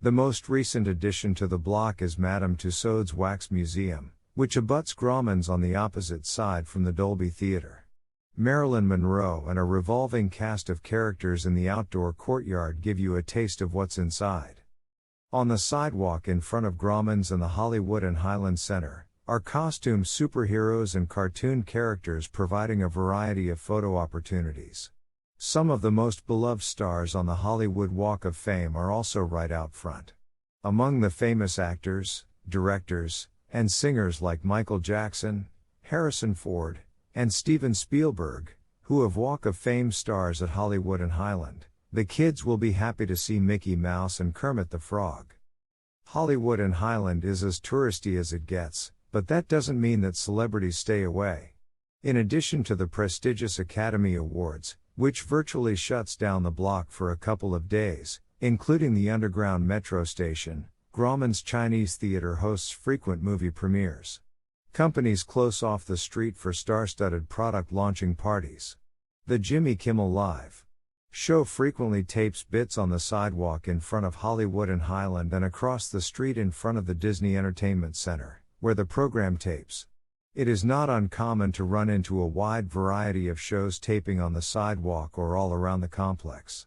The most recent addition to the block is Madame Tussauds Wax Museum, which abuts Grauman's on the opposite side from the Dolby Theatre. Marilyn Monroe and a revolving cast of characters in the outdoor courtyard give you a taste of what's inside. On the sidewalk in front of Grauman's and the Hollywood and Highland Center, are costume superheroes and cartoon characters providing a variety of photo opportunities. Some of the most beloved stars on the Hollywood Walk of Fame are also right out front. Among the famous actors, directors, and singers like Michael Jackson, Harrison Ford, and Stephen Spielberg, who have Walk of Fame stars at Hollywood and Highland, the kids will be happy to see Mickey Mouse and Kermit the Frog. Hollywood and Highland is as touristy as it gets, but that doesn't mean that celebrities stay away. In addition to the prestigious Academy Awards, which virtually shuts down the block for a couple of days, including the underground metro station, Grauman's Chinese Theatre hosts frequent movie premieres. Companies close off the street for star-studded product launching parties. The Jimmy Kimmel Live show frequently tapes bits on the sidewalk in front of Hollywood and Highland and across the street in front of the Disney Entertainment Center, where the program tapes. It is not uncommon to run into a wide variety of shows taping on the sidewalk or all around the complex.